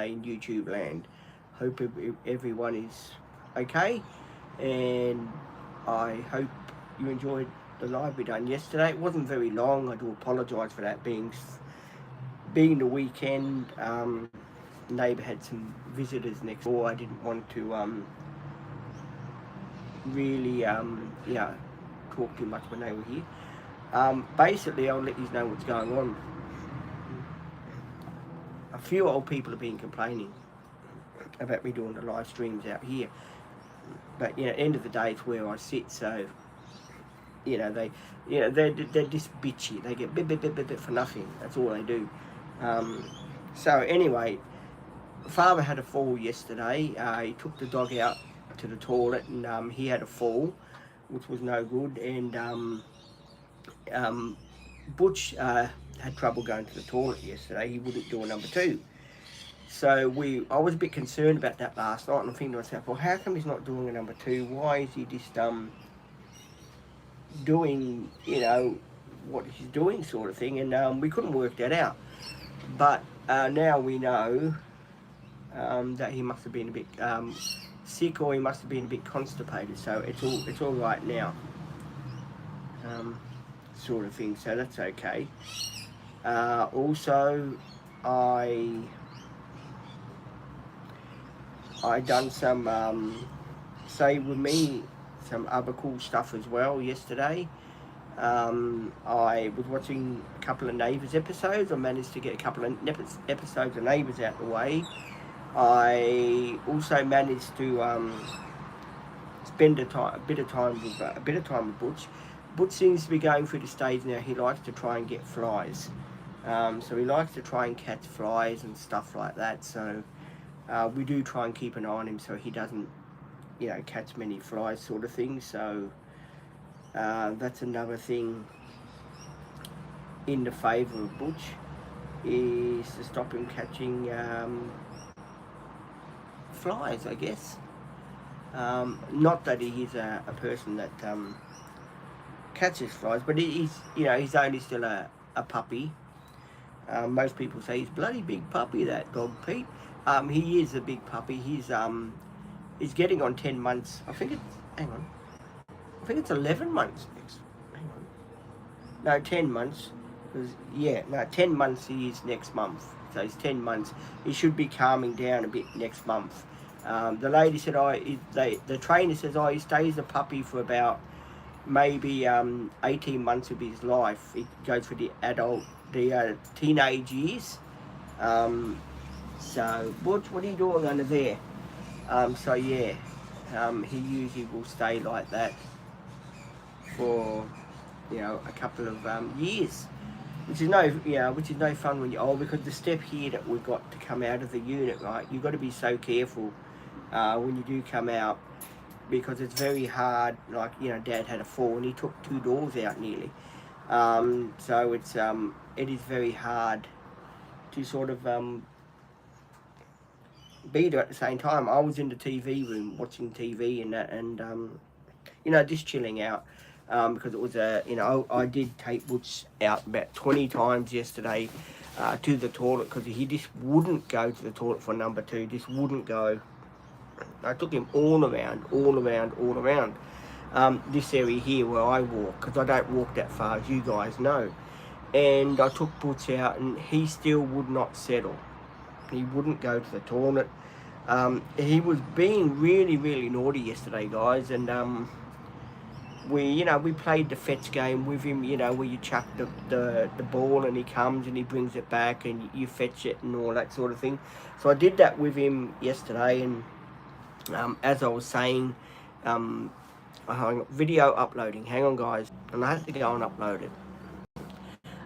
in YouTube land. Hope everyone is okay, and I hope you enjoyed the live we done yesterday. It wasn't very long. I do apologise for that, being the weekend. Neighbour had some visitors next door. I didn't want to really talk too much when they were here. Basically, I'll let you know what's going on. A few old people have been complaining about me doing the live streams out here, but at the end of the day, it's where I sit. So they, they're just bitchy. They get bit for nothing. That's all they do. So anyway, father had a fall yesterday. He took the dog out to the toilet, and he had a fall, which was no good. And Butch had trouble going to the toilet yesterday. He wouldn't do a number two. So I was a bit concerned about that last night, and I'm thinking to myself, well, how come he's not doing a number two? Why is he just doing, what he's doing, sort of thing? And we couldn't work that out. But now we know that he must have been a bit sick, or he must have been a bit constipated. So it's all right now, sort of thing. So that's okay. Also, I done some Say With Me, some other cool stuff as well yesterday. I was watching a couple of Neighbours episodes. I managed to get a couple of episodes of Neighbours out the way. I also managed to spend a bit of time with Butch. Butch seems to be going through the stage now. He likes to try and get flies. So he likes to try and catch flies and stuff like that. So we do try and keep an eye on him so he doesn't, catch many flies, sort of thing. So that's another thing in the favour of Butch, is to stop him catching flies, I guess. Not that he is a person that catches flies, but he's only still a puppy. Most people say he's a bloody big puppy, that dog, Pete. He is a big puppy. He's getting on 10 months. I think it's 11 months next. Hang on. No, 10 months. 10 months he is next month. So he's 10 months. He should be calming down a bit next month. The lady said, the trainer says, he stays a puppy for about maybe 18 months of his life. It goes for the teenage years. So, Butch, what are you doing under there? He usually will stay like that for, a couple of years, which is no fun when you're old, because the step here that we've got to come out of the unit, right? You've got to be so careful when you do come out, because it's very hard. Like, Dad had a fall and he took 2 doors out nearly. So it is very hard to sort of be there at the same time. I was in the TV room watching TV and that, and just chilling out, because it was I did take Butch out about 20 times yesterday to the toilet, because he just wouldn't go to the toilet for number two. Just wouldn't go. I took him all around this area here where I walk, because I don't walk that far, as you guys know. And I took Butch out, and he still would not settle. He wouldn't go to the toilet. He was being really, really naughty yesterday, guys. And we played the fetch game with him, where you chuck the ball and he comes and he brings it back and you fetch it and all that sort of thing. So I did that with him yesterday, and as I was saying, video uploading. Hang on, guys. And I have to go and upload it.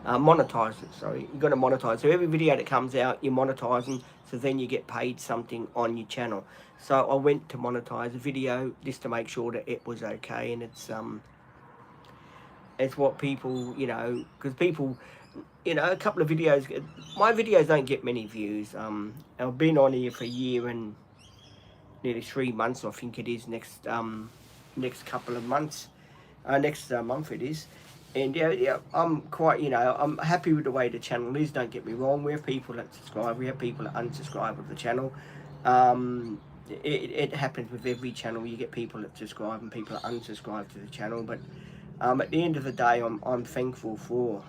Monetize it, sorry. You've got to monetize. So every video that comes out, you're monetizing, so then you get paid something on your channel. So I went to monetize a video just to make sure that it was okay, and it's what people, because people, a couple of videos, my videos don't get many views. I've been on here for a year and nearly 3 months, I think it is, next couple of months. Next month it is. And yeah, I'm quite, I'm happy with the way the channel is. Don't get me wrong. We have people that subscribe. We have people that unsubscribe of the channel. It happens with every channel. You get people that subscribe and people that unsubscribe to the channel. But at the end of the day, I'm thankful for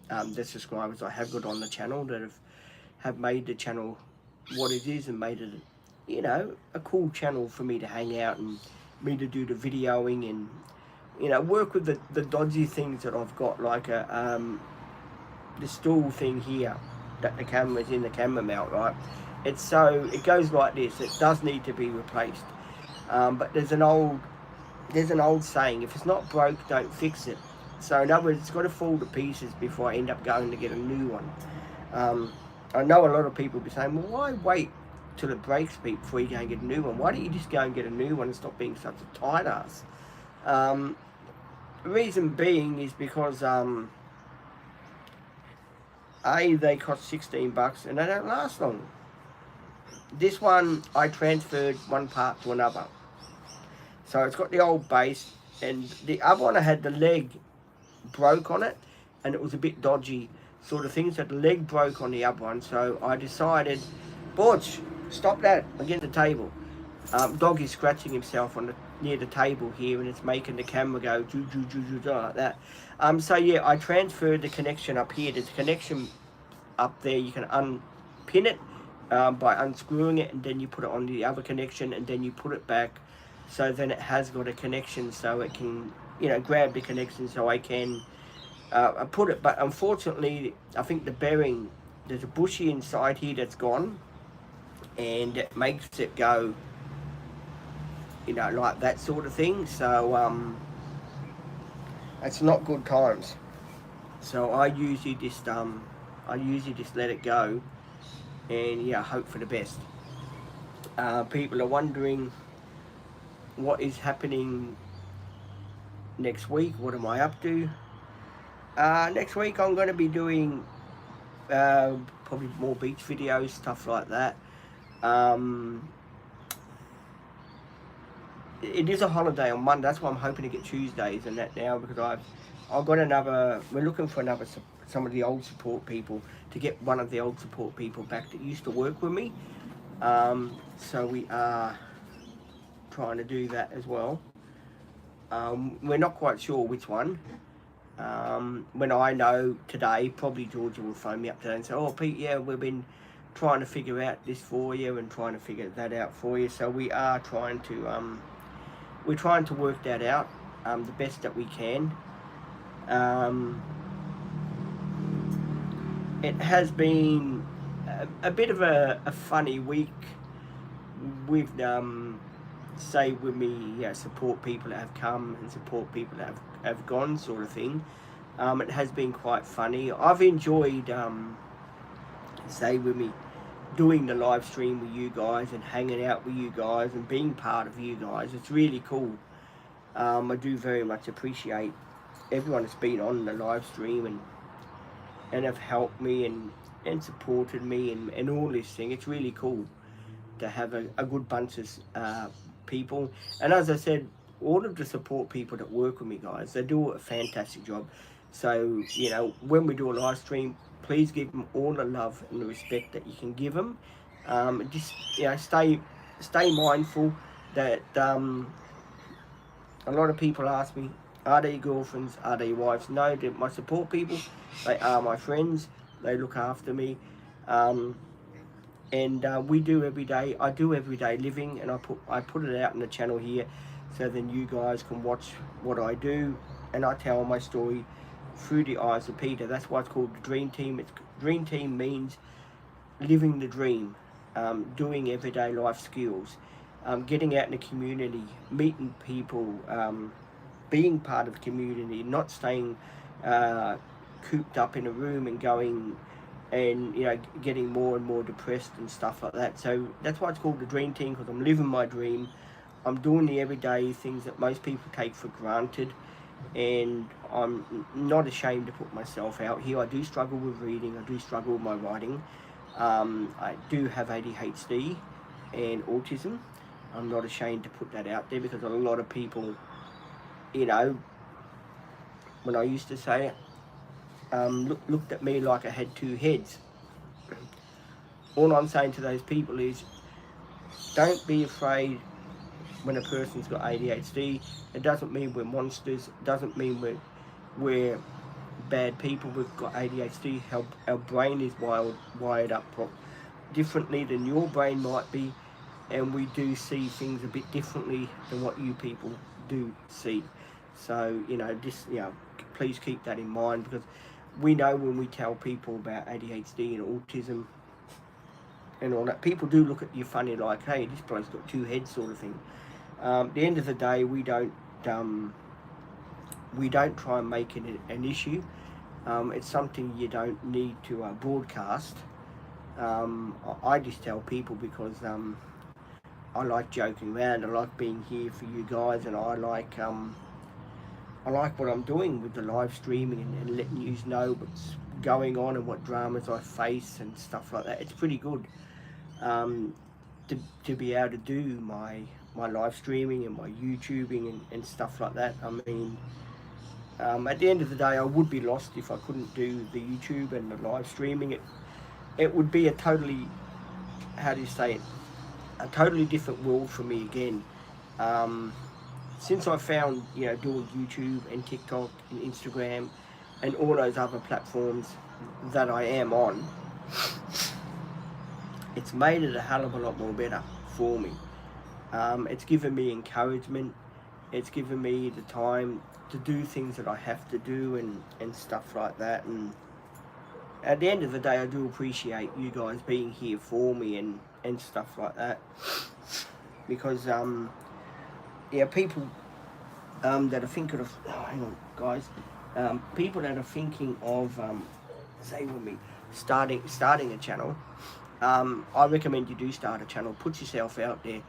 the subscribers I have got on the channel that have made the channel what it is and made it, a cool channel for me to hang out and me to do the videoing and work with the dodgy things that I've got, like the stool thing here that the camera's in the camera mount, right? It goes like this. It does need to be replaced, but there's an old saying: if it's not broke, don't fix it. So in other words, it's got to fall to pieces before I end up going to get a new one. I know a lot of people be saying, well, why wait till it breaks before you go and get a new one? Why don't you just go and get a new one and stop being such a tight ass? The reason being is because they cost $16 and they don't last long. This one I transferred one part to another, so it's got the old base, and the other one I had the leg broke on it, and it was a bit dodgy sort of thing. So the leg broke on the other one, so I decided, Borch, stop that against the table. Dog is scratching himself on near the table here, and it's making the camera go joo joo joo joo, joo like that. So yeah, I transferred the connection up here. There's a connection up there. You can unpin it by unscrewing it, and then you put it on the other connection, and then you put it back. So then it has got a connection, so it can, grab the connection, so I can put it. But unfortunately, I think the bearing, there's a bushy inside here that's gone, and it makes it go, like that sort of thing. So it's not good times. So I usually just let it go, and yeah, hope for the best. People are wondering what is happening next week. What am I up to? Next week I'm going to be doing probably more beach videos, stuff like that. It is a holiday on Monday. That's why I'm hoping to get Tuesdays and that now, because I've got another. We're looking for some of the old support people, to get one of the old support people back that used to work with me. So we are trying to do that as well. We're not quite sure which one. When I know today, probably Georgia will phone me up today and say, oh Pete, yeah, we've been trying to figure out this for you and trying to figure that out for you. So we are trying to work that out the best that we can. It has been a bit of a funny week with say with me, support people that have come and support people that have gone, sort of thing. It has been quite funny. I've enjoyed say with me doing the live stream with you guys and hanging out with you guys and being part of you guys. It's really cool. I do very much appreciate everyone that's been on the live stream and have helped me and supported me and all this thing. It's really cool to have a good bunch of people. And as I said, all of the support people that work with me, guys, they do a fantastic job. So, when we do a live stream, please give them all the love and the respect that you can give them. Just, stay mindful that a lot of people ask me, are they your girlfriends? Are they your wives? No, they're my support people. They are my friends. They look after me. And we do every day. I do everyday living, and I put it out in the channel here, so then you guys can watch what I do, and I tell my story through the eyes of Peter. That's why it's called the Dream Team. Dream Team means living the dream, doing everyday life skills, getting out in the community, meeting people, being part of the community, not staying cooped up in a room and going and getting more and more depressed and stuff like that. So that's why it's called the Dream Team, because I'm living my dream. I'm doing the everyday things that most people take for granted, and I'm not ashamed to put myself out here. I do struggle with reading. I do struggle with my writing. I do have ADHD and autism. I'm not ashamed to put that out there, because a lot of people, when I used to say it, looked at me like I had two heads. All I'm saying to those people is, don't be afraid when a person's got ADHD. It doesn't mean we're monsters. It doesn't mean we're bad people. We've got ADHD. Our brain is wired up differently than your brain might be, and we do see things a bit differently than what you people do see. So, just, please keep that in mind, because we know when we tell people about ADHD and autism and all that, people do look at you funny, like, hey, this bloke's got two heads, sort of thing. At the end of the day, we don't try and make it an issue. It's something you don't need to broadcast. I just tell people because I like joking around. I like being here for you guys, and I like what I'm doing with the live streaming and letting you know what's going on and what dramas I face and stuff like that. It's pretty good to be able to do my live streaming and my YouTubing and stuff like that. I mean, at the end of the day, I would be lost if I couldn't do the YouTube and the live streaming. It would be a totally, how do you say it, a totally different world for me again. Since I found, doing YouTube and TikTok and Instagram and all those other platforms that I am on, it's made it a hell of a lot more better for me. It's given me encouragement. It's given me the time to do things that I have to do and stuff like that. And at the end of the day, I do appreciate you guys being here for me and stuff like that. Because, people that are thinking of, hang on, guys, people that are thinking of, say with me, starting a channel, I recommend you do start a channel. Put yourself out there.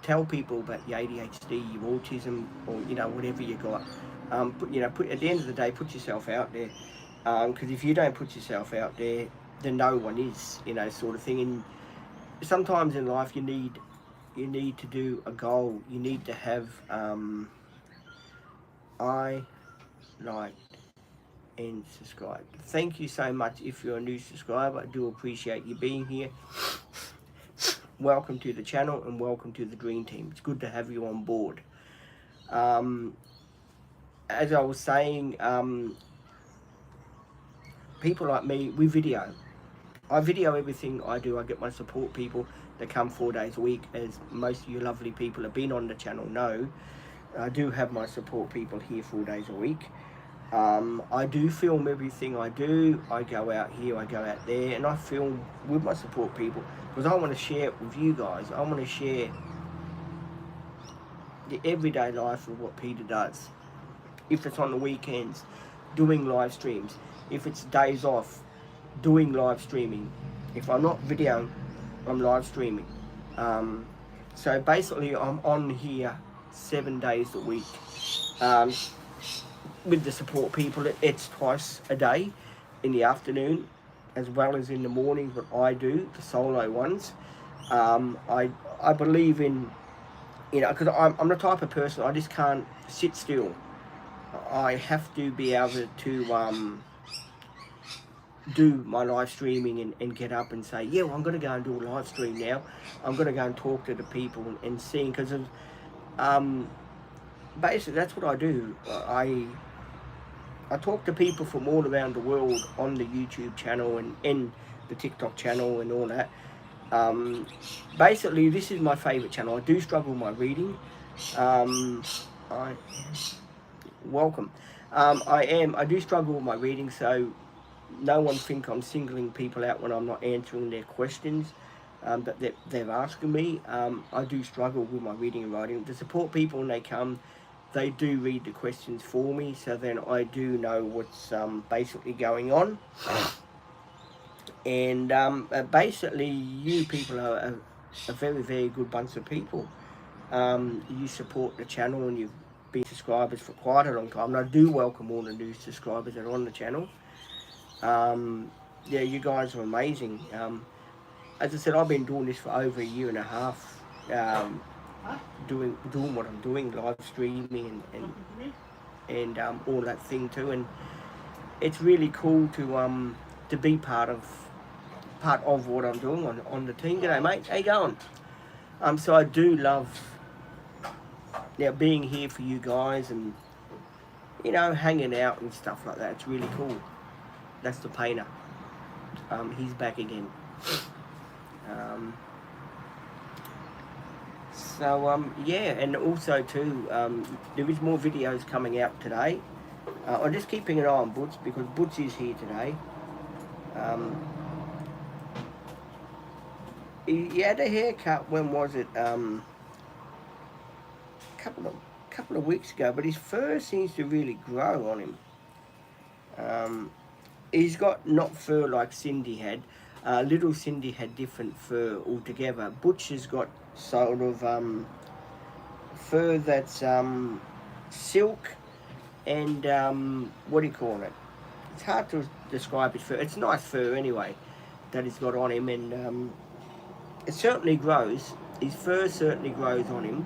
Tell people about your ADHD, your autism, or whatever you got. At the end of the day, put yourself out there. Because if you don't put yourself out there, then no one is, sort of thing. And sometimes in life, you need to do a goal. You need to have I like and subscribe. Thank you so much if you're a new subscriber. I do appreciate you being here. Welcome to the channel and welcome to the Dream Team. It's good to have you on board. As I was saying, people like me, we video. I video everything I do. I get my support people that come 4 days a week. As most of you lovely people have been on the channel know, I do have my support people here 4 days a week. I do film everything I do. I go out here, I go out there, and I film with my support people because I want to share it with you guys. I want to share the everyday life of what Peter does. If it's on the weekends, doing live streams. If it's days off, doing live streaming. If I'm not videoing, I'm live streaming. So basically, I'm on here 7 days a week. With the support people, it's twice a day in the afternoon as well as in the mornings, what I do, the solo ones. I believe in, because I'm the type of person, I just can't sit still. I have to be able to do my live streaming and get up and say, yeah, well, I'm going to go and do a live stream now. I'm going to go and talk to the people and sing, because basically that's what I do. I talk to people from all around the world on the YouTube channel and the TikTok channel and all that. Basically, this is my favourite channel. I do struggle with my reading. Welcome. I do struggle with my reading, so no one think I'm singling people out when I'm not answering their questions that they're asking me. I do struggle with my reading and writing. The support people, when they come, they do read the questions for me, so then I do know what's basically going on. And basically, you people are a very, very good bunch of people. You support the channel and you've been subscribers for quite a long time. And I do welcome all the new subscribers that are on the channel. Yeah, you guys are amazing. As I said, I've been doing this for over 1.5 years. Doing what I'm doing, live streaming and and all that thing too. And it's really cool to be part of what I'm doing on the team. G'day, mate. How you going? So I do love being here for you guys and hanging out and stuff like that. It's really cool. That's the painter. He's back again. Yeah, and also too, there is more videos coming out today. I'm just keeping an eye on Butch because Butch is here today. He had a haircut. When was it? Couple of weeks ago. But his fur seems to really grow on him. He's got not fur like Cindy had. Little Cindy had different fur altogether. Butch has got sort of fur that's silk and what do you call it? It's hard to describe his fur. It's nice fur anyway that he's got on him, and it certainly grows. His fur certainly grows on him.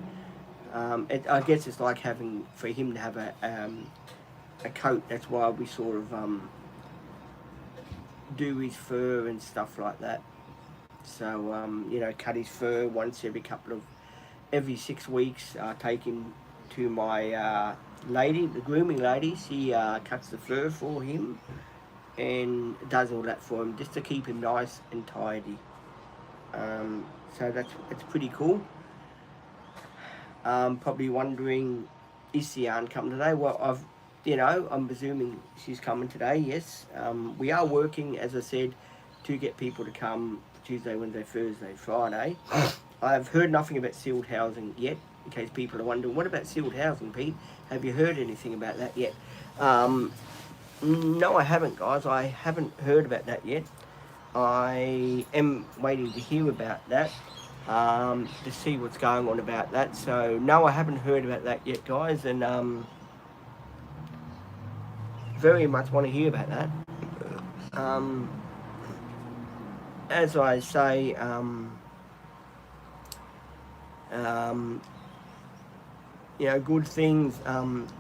I guess it's like for him to have a coat. That's why we sort of do his fur and stuff like that. So cut his fur once every 6 weeks. Take him to my lady, the grooming lady. She cuts the fur for him and does all that for him just to keep him nice and tidy. So that's pretty cool. Probably wondering, is Sian coming today? Well, I'm presuming she's coming today, yes. We are working, as I said, to get people to come Tuesday, Wednesday, Thursday, Friday. I've heard nothing about sealed housing yet, in case people are wondering, what about sealed housing, Pete? Have you heard anything about that yet? No, I haven't, guys. I haven't heard about that yet. I am waiting to hear about that, to see what's going on about that. So, no, I haven't heard about that yet, guys, and very much want to hear about that. As I say, good things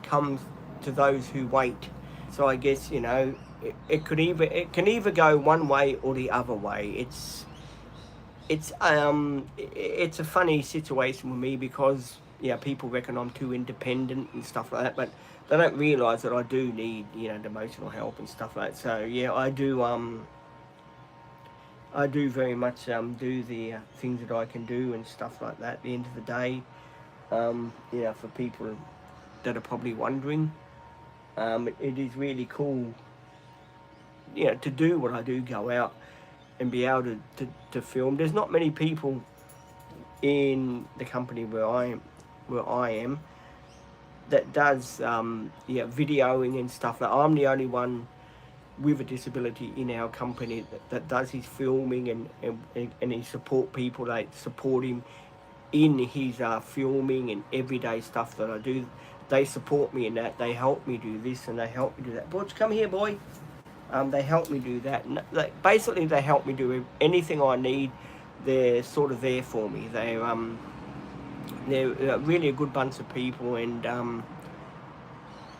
come to those who wait. So I guess it can either go one way or the other way. It's a funny situation with me because people reckon I'm too independent and stuff like that, but they don't realise that I do need the emotional help and stuff like that. So yeah, I do very much do the things that I can do and stuff like that. At the end of the day, for people that are probably wondering, it is really cool, to do what I do, go out and be able to film. There's not many people in the company where I am that does videoing and stuff. Like, I'm the only one with a disability in our company that does his filming and he support people. They support him in his filming and everyday stuff that I do. They support me in that. They help me do this and they help me do that. Butch, come here, boy. They help me do that. And basically, they help me do anything I need. They're sort of there for me. They're really a good bunch of people, and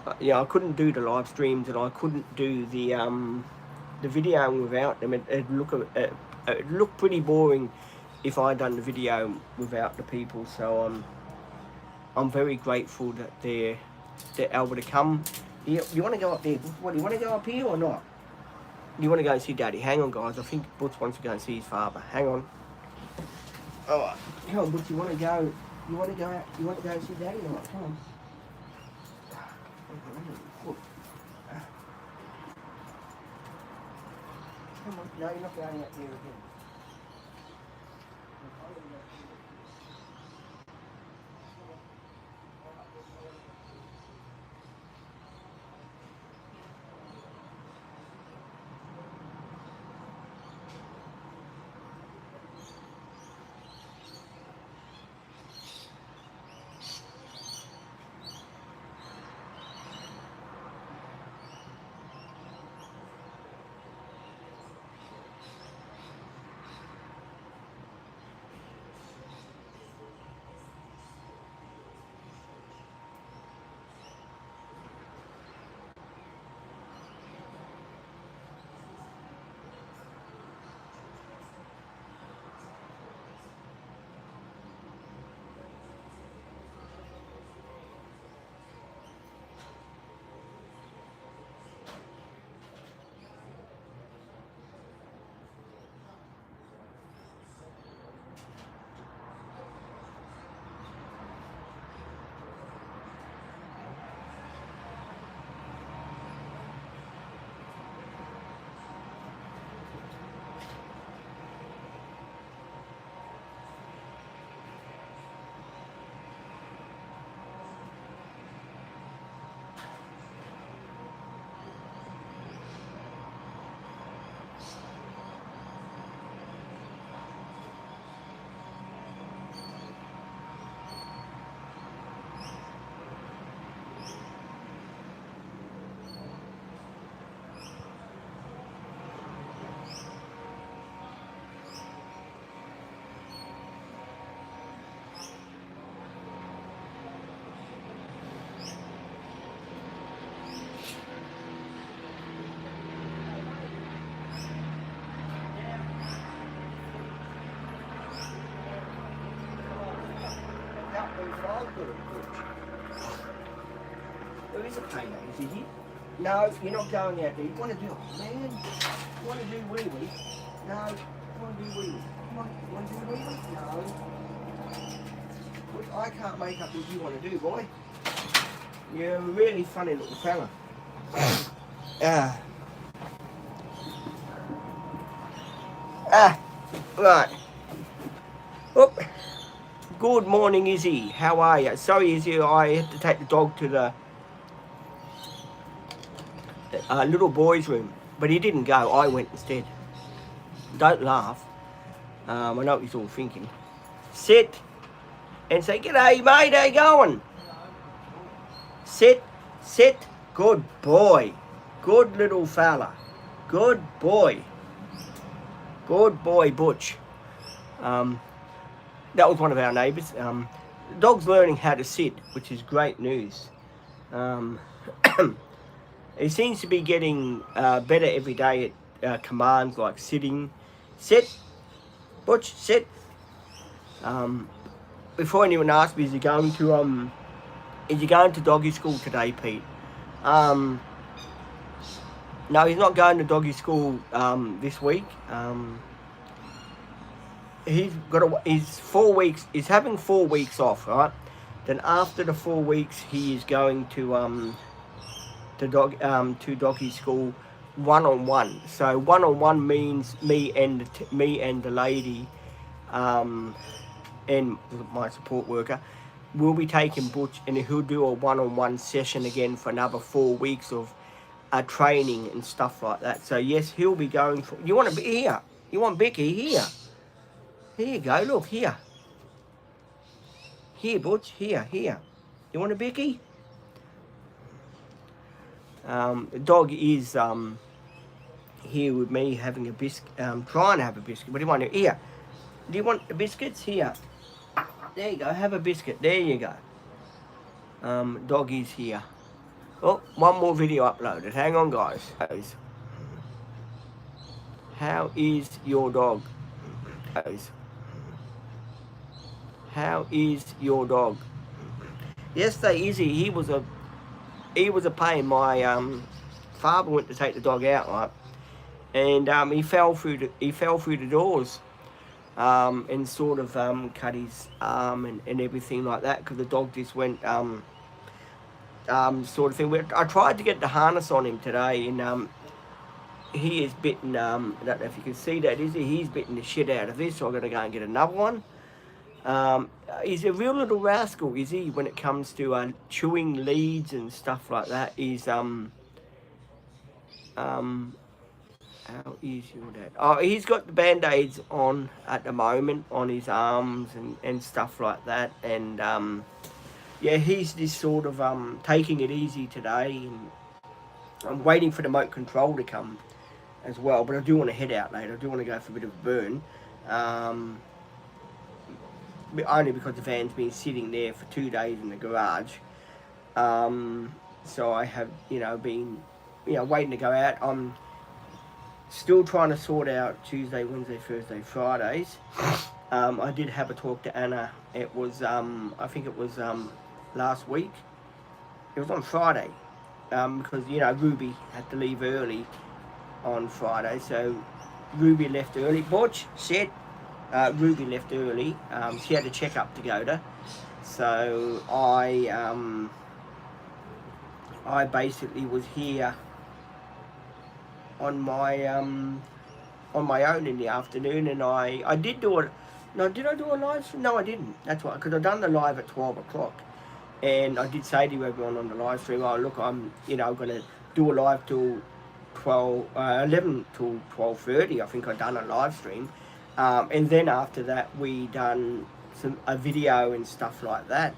I couldn't do the live streams and I couldn't do the videoing without them. It'd look pretty boring if I'd done the video without the people. So I'm very grateful that they're able to come. You want to go up there? What, do you want to go up here or not? You want to go and see Daddy? Hang on, guys. I think Butch wants to go and see his father. Hang on. Oh, come on, Butch. You want to go? You want to go out? You want to go and see Daddy or not? Come on. Come on. No, you're not going out there again. There is a payday, is he? No, you're not going out there. You want to do, man, you want to do wee-wee? No, you want to do wee-wee? You want to do wee-wee? No. Well, I can't make up what you want to do, boy. You're a really funny little fella. Right. Oop. Good morning, Izzy. How are you? Sorry, Izzy, I had to take the dog to the little boy's room, but he didn't go. I went instead. Don't laugh. I know what he's all thinking. Sit and say, "G'day, mate. How you going?" Sit, sit. Good boy. Good little fella. Good boy. Good boy, Butch. That was one of our neighbours. The dog's learning how to sit, which is great news. He seems to be getting better every day at commands like sitting. Sit, Butch, sit. Before anyone asks me, is he going to doggy school today, Pete? No, he's not going to doggy school this week. He's 4 weeks. He's having 4 weeks off, right? Then after the 4 weeks, he is going to doggy school one-on-one. So one-on-one means me and the lady, and my support worker will be taking Butch, and he'll do a one-on-one session again for another 4 weeks of training and stuff like that. So yes, he'll be going for. You want to be here? You want Becky here? Here you go. Look here. Here, Butch. Here. You want a Becky? The dog is here with me having a biscuit. Trying to have a biscuit. What do you want? Here. Do you want the biscuits? Here. There you go. Have a biscuit. There you go. Dog is here. Oh, one more video uploaded. Hang on, guys. How is your dog? How is your dog? Yesterday, Izzy, he was a pain. My father went to take the dog out, right, and he fell through the doors, and sort of cut his arm and everything like that, because the dog just went sort of thing. I tried to get the harness on him today, and he is bitten. I don't know if you can see that, is he? He's bitten the shit out of this, so I'm going to go and get another one. He's a real little rascal, is he, when it comes to chewing leads and stuff like that. He's how is your dad? Oh, he's got the band-aids on at the moment on his arms and stuff like that, and yeah, he's just sort of taking it easy today, and I'm waiting for the remote control to come as well, but I do want to head out later. I do want to go for a bit of a burn, only because the van's been sitting there for 2 days in the garage, so I have been waiting to go out. I'm still trying to sort out Tuesday, Wednesday, Thursday, Fridays. I did have a talk to Anna. It was I think it was last week. It was on Friday, because Ruby had to leave early on Friday, so Ruby left early. Butch said Ruby left early. She had a checkup to go to, so I basically was here on my own in the afternoon, and I did do it. No, did I do a live stream? No, I didn't. That's why, because I done the live at 12 o'clock. And I did say to everyone on the live stream, oh, look, I'm going to do a live till 11 till 12:30. I think I done a live stream. And then after that, we done a video and stuff like that.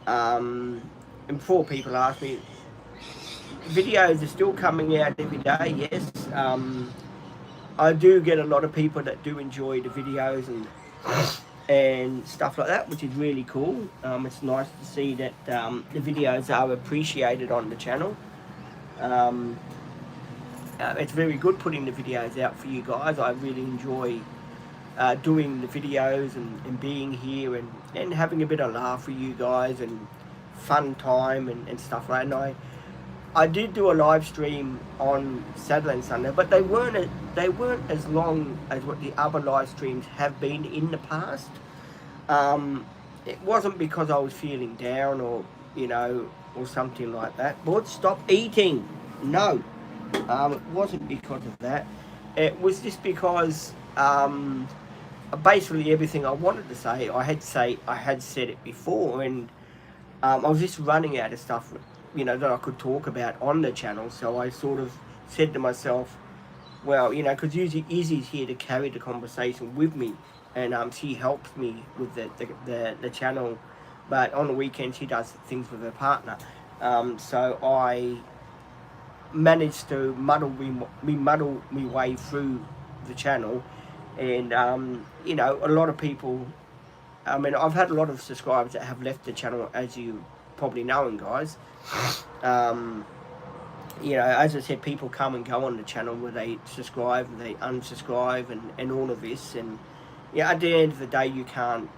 And before people ask me, videos are still coming out every day, yes. I do get a lot of people that do enjoy the videos and stuff like that, which is really cool. It's nice to see that the videos are appreciated on the channel. It's very good putting the videos out for you guys. I really enjoy doing the videos and being here and having a bit of laugh with you guys and fun time and stuff like that. And I did do a live stream on Saturday and Sunday, but they weren't as long as what the other live streams have been in the past. It wasn't because I was feeling down or or something like that. But stop eating. No, it wasn't because of that. It was just because basically everything I wanted to say, I had said it before, and I was just running out of stuff, that I could talk about on the channel. So I sort of said to myself, well, because usually Izzy's here to carry the conversation with me, and she helps me with the channel, but on the weekend she does things with her partner. So I managed to muddle me way through the channel, and a lot of people. I mean, I've had a lot of subscribers that have left the channel, as you probably know, guys. As I said, people come and go on the channel where they subscribe and they unsubscribe and all of this. And at the end of the day, you can't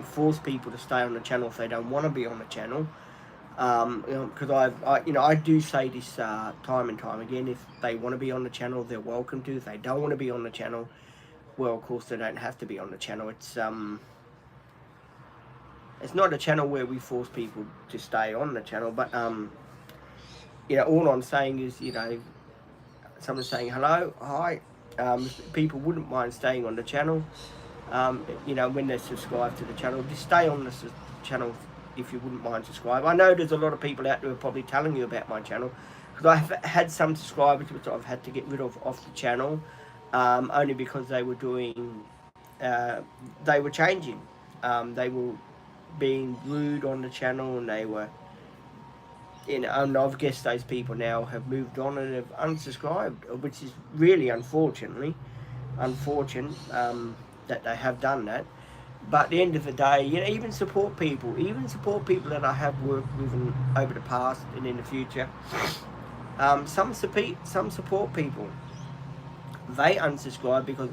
force people to stay on the channel if they don't want to be on the channel. Because I do say this time and time again. If they want to be on the channel, they're welcome to. If they don't want to be on the channel, well, of course they don't have to be on the channel. It's not a channel where we force people to stay on the channel, but all I'm saying is, someone's saying hello, hi. People wouldn't mind staying on the channel. When they're subscribed to the channel, just stay on the channel if you wouldn't mind subscribe. I know there's a lot of people out there who are probably telling you about my channel, because I've had some subscribers which I've had to get rid of off the channel, only because they were doing, they were changing, they were being rude on the channel, and they were, and I've guessed those people now have moved on and have unsubscribed, which is really unfortunate that they have done that. But at the end of the day, even support people that I have worked with over the past and in the future. Some support people, they unsubscribe because,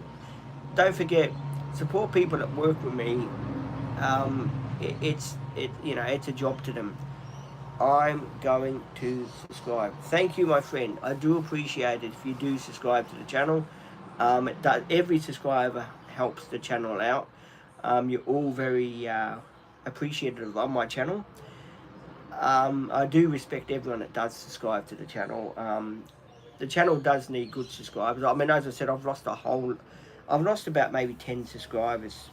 don't forget, support people that work with me. It's a job to them. I'm going to subscribe. Thank you, my friend. I do appreciate it if you do subscribe to the channel. Every subscriber helps the channel out. You're all very appreciative of my channel. I do respect everyone that does subscribe to the channel. The channel does need good subscribers. I mean, as I said, I've lost about maybe 10 subscribers.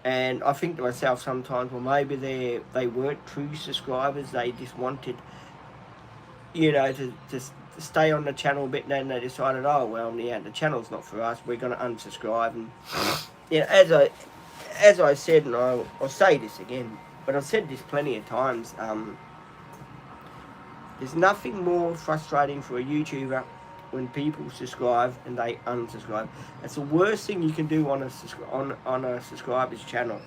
And I think to myself sometimes, well, maybe they weren't true subscribers. They just wanted, to stay on the channel a bit, and then they decided, oh, well, the channel's not for us. We're going to unsubscribe. And as I said, and I'll say this again, but I've said this plenty of times. There's nothing more frustrating for a YouTuber when people subscribe and they unsubscribe. It's the worst thing you can do on a subscriber's channel,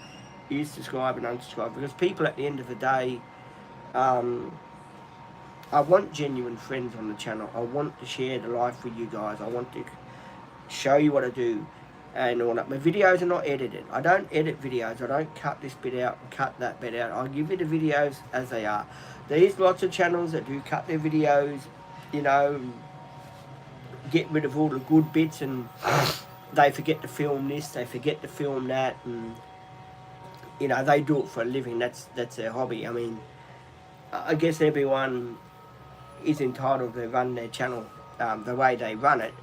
is subscribe and unsubscribe, because people at the end of the day, I want genuine friends on the channel. I want to share the life with you guys. I want to show you what I do and all that. My videos are not edited. I don't edit videos. I don't cut this bit out and cut that bit out. I'll give you the videos as they are. There's lots of channels that do cut their videos, get rid of all the good bits, and they forget to film this, they forget to film that, and they do it for a living. That's their hobby. I mean, I guess everyone is entitled to run their channel the way they run it,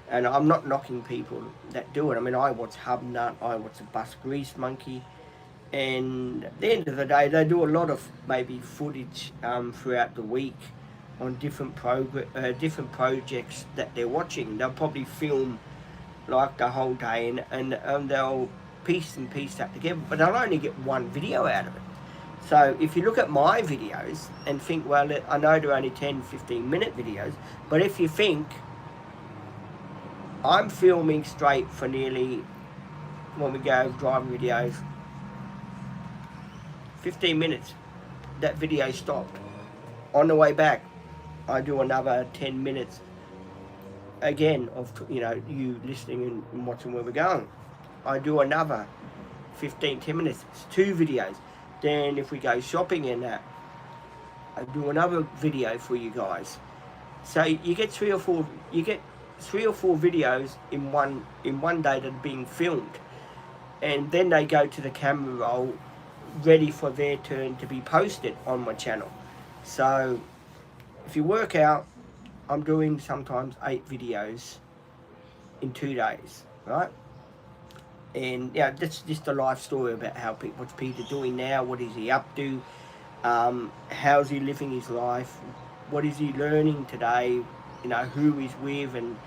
and I'm not knocking people that do it. I mean, I watch Hubnut, I watch the Bus Grease Monkey, and at the end of the day, they do a lot of maybe footage throughout the week on different projects that they're watching. They'll probably film like the whole day, and they'll piece that together, but they'll only get one video out of it. So if you look at my videos and think, well, I know they're only 10-15 minute videos, but if you think I'm filming straight for nearly, when we go driving videos, 15 minutes, that video stopped. On the way back, I do another 10 minutes again of you listening and watching where we're going. I do another 15-10 minutes, it's 2 videos. Then if we go shopping and that, I do another video for you guys. So you get 3 or 4 videos in one day that are being filmed, and then they go to the camera roll ready for their turn to be posted on my channel. So if you work out, I'm doing sometimes 8 videos in 2 days, right? And yeah, that's just a life story about what's Peter doing now, what is he up to, how's he living his life, what is he learning today, who he's with, and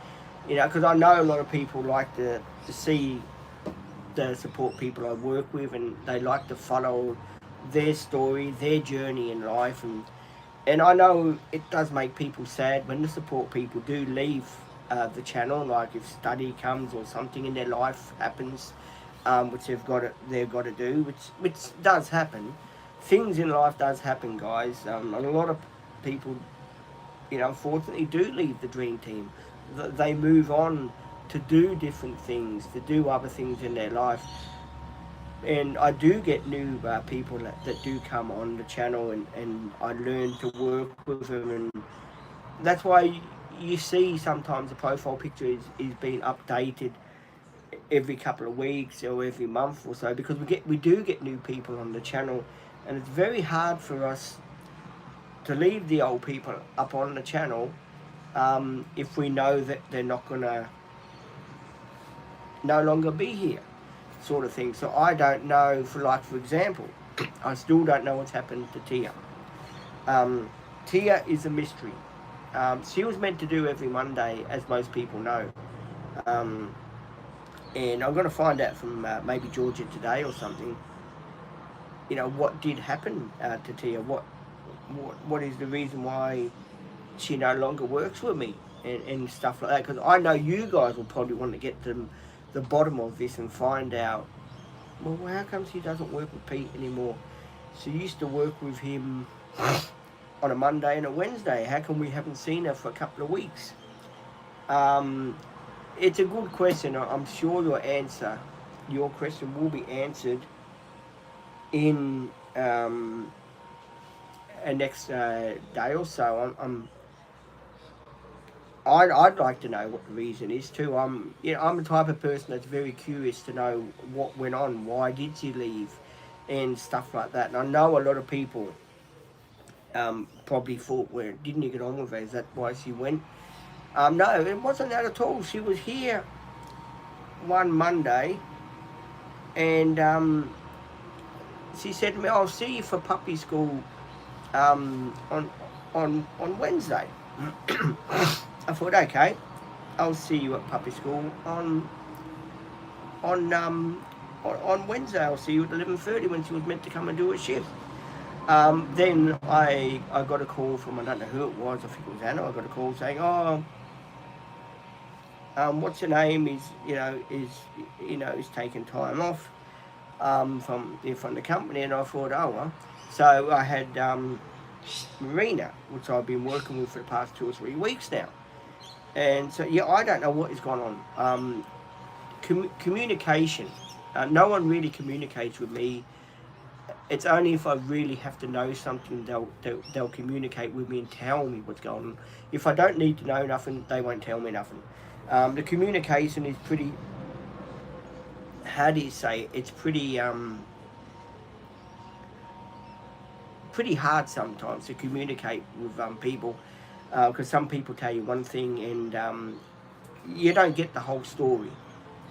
because I know a lot of people like to see the support people I work with, and they like to follow their story, their journey in life, and I know it does make people sad when the support people do leave the channel, like if study comes or something in their life happens, which they've got to do, which does happen. Things in life does happen, guys. And a lot of people, unfortunately, do leave the Dream Team. They move on to do different things, to do other things in their life. And I do get new people that do come on the channel, and I learn to work with them, and that's why you see sometimes the profile picture is being updated every couple of weeks or every month or so, because we do get new people on the channel, and it's very hard for us to leave the old people up on the channel if we know that they're not gonna no longer be here, sort of thing. So I don't know, for example, I still don't know what's happened to Tia. Tia is a mystery. She was meant to do every Monday, as most people know. And I'm going to find out from maybe Georgia today or something, what did happen to Tia. What is the reason why she no longer works with me and stuff like that. Because I know you guys will probably want to get to the bottom of this and find out, well, how come she doesn't work with Pete anymore? She used to work with him on a Monday and a Wednesday. How come we haven't seen her for a couple of weeks? It's a good question. I'm sure your question will be answered in a next day or so. I'd like to know what the reason is too. I'm the type of person that's very curious to know what went on. Why did she leave, and stuff like that. And I know a lot of people probably thought, well, didn't you get on with her? Is that why she went? No, it wasn't that at all. She was here one Monday, and she said to me, "I'll see you for puppy school on Wednesday." I thought, okay, I'll see you at puppy school on Wednesday. I'll see you at 11:30 when she was meant to come and do a shift. Then I got a call from, I don't know who it was, I think it was Anna. I got a call saying, what's your name is taking time off from the company. And I thought, oh well. So I had Marina, which I've been working with for the past 2 or 3 weeks now. And so, yeah, I don't know what is going on. Communication. No one really communicates with me. It's only if I really have to know something, they'll communicate with me and tell me what's going on. If I don't need to know nothing, they won't tell me nothing. The communication is pretty, how do you say it? It's pretty hard sometimes to communicate with people, because some people tell you one thing and you don't get the whole story,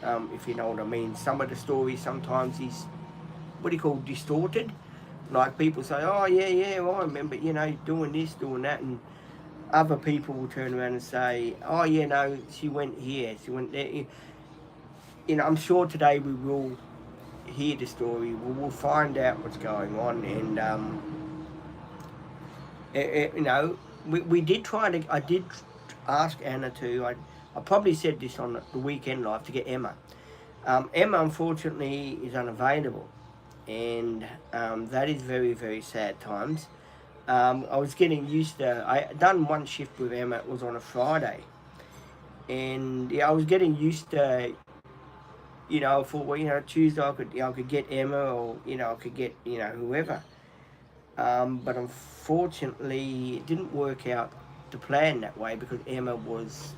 if you know what I mean. Some of the stories sometimes is, what do you call, distorted. Like people say, oh yeah, well, I remember, doing this, doing that, and other people will turn around and say, oh yeah, no, she went here, she went there. I'm sure today we will hear the story, we'll find out what's going on, and we did try to, I did ask Anna to, I probably said this on the weekend live, to get Emma. Emma unfortunately is unavailable, and that is very, very sad times. I was getting used to, I done one shift with Emma, it was on a Friday, And yeah, I was getting used to, you know, for well, you know, Tuesday I could get Emma, or you know, I could get, you know, whoever. But unfortunately, it didn't work out to plan that way because Emma was